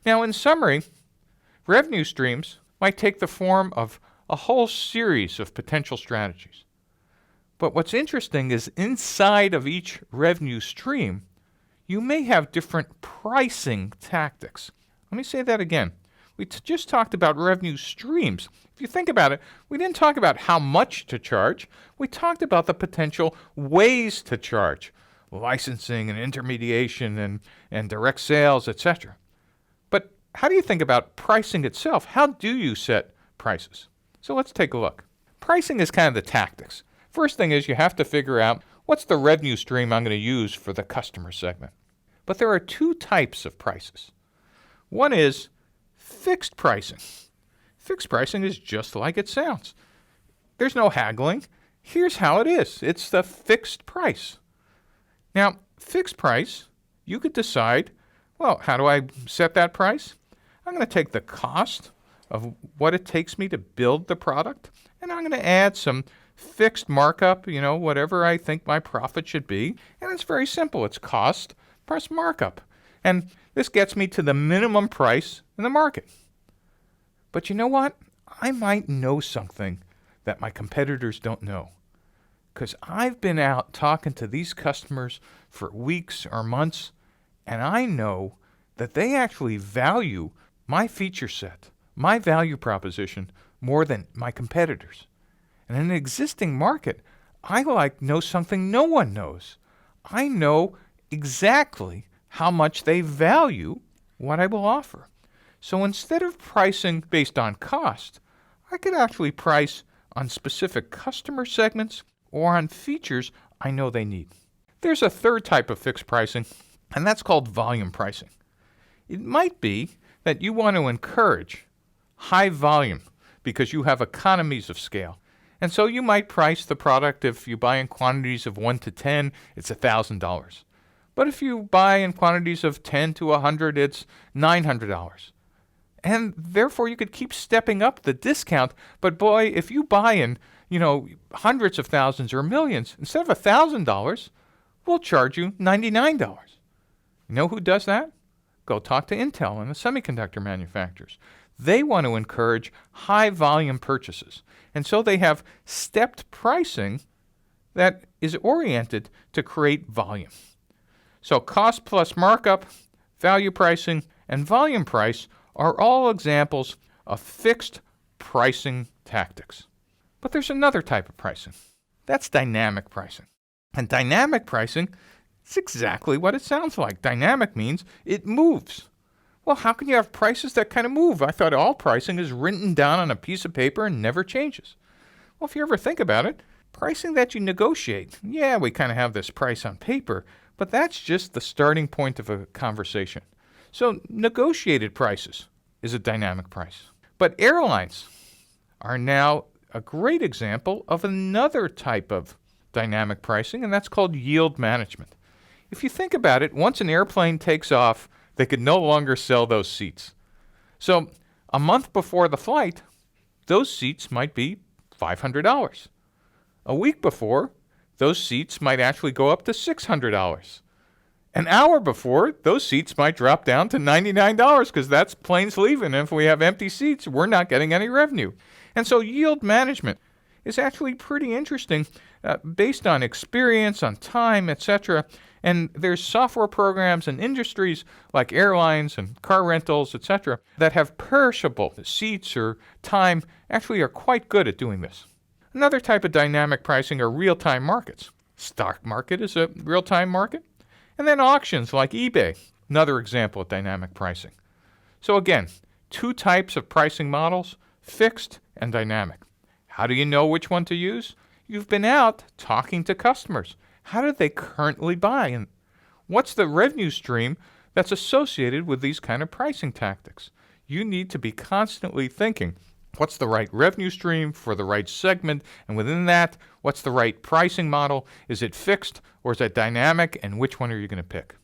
Now, in summary, revenue streams might take the form of a whole series of potential strategies. But what's interesting is inside of each revenue stream, you may have different pricing tactics. Let me say that again. We just talked about revenue streams. If you think about it, we didn't talk about how much to charge. We talked about the potential ways to charge, licensing and intermediation and direct sales, etc. But how do you think about pricing itself? How do you set prices? So let's take a look. Pricing is kind of the tactics. First thing is you have to figure out what's the revenue stream I'm going to use for the customer segment. But there are two types of prices. One is fixed pricing. Fixed pricing is just like it sounds. There's no haggling. Here's how it is. It's the fixed price. Now, fixed price, you could decide, well, how do I set that price? I'm going to take the cost of what it takes me to build the product, and I'm going to add some fixed markup, whatever I think my profit should be. And it's very simple. It's cost plus markup. And this gets me to the minimum price in the market. But you know what? I might know something that my competitors don't know. Because I've been out talking to these customers for weeks or months, and I know that they actually value my feature set, my value proposition, more than my competitors. And in an existing market, I know something no one knows. I know exactly how much they value what I will offer. So instead of pricing based on cost, I could actually price on specific customer segments or on features I know they need. There's a third type of fixed pricing, and that's called volume pricing. It might be that you want to encourage high volume because you have economies of scale. And so you might price the product, if you buy in quantities of 1 to 10, it's $1,000. But if you buy in quantities of 10 to 100, it's $900. And therefore you could keep stepping up the discount. But boy, if you buy in, hundreds of thousands or millions, instead of $1,000, we'll charge you $99. You know who does that? Go talk to Intel and the semiconductor manufacturers. They want to encourage high volume purchases. And so they have stepped pricing that is oriented to create volume. So cost plus markup, value pricing, and volume price are all examples of fixed pricing tactics. But there's another type of pricing. That's dynamic pricing. And dynamic pricing is exactly what it sounds like. Dynamic means it moves. Well, how can you have prices that kind of move? I thought all pricing is written down on a piece of paper and never changes. Well, if you ever think about it, pricing that you negotiate, yeah, we kind of have this price on paper, but that's just the starting point of a conversation. So negotiated prices is a dynamic price. But airlines are now a great example of another type of dynamic pricing, and that's called yield management. If you think about it, once an airplane takes off, they could no longer sell those seats. So a month before the flight, those seats might be $500. A week before, those seats might actually go up to $600. An hour before, those seats might drop down to $99 because that's planes leaving. And if we have empty seats, we're not getting any revenue. And so yield management is actually pretty interesting based on experience, on time, etc. And there's software programs and industries like airlines and car rentals, etc., that have perishable seats or time, actually are quite good at doing this. Another type of dynamic pricing are real-time markets. Stock market is a real-time market. And then auctions like eBay, another example of dynamic pricing. So again, two types of pricing models, fixed and dynamic. How do you know which one to use? You've been out talking to customers. How do they currently buy? And what's the revenue stream that's associated with these kind of pricing tactics? You need to be constantly thinking, what's the right revenue stream for the right segment? And within that, what's the right pricing model? Is it fixed or is it dynamic? And which one are you going to pick?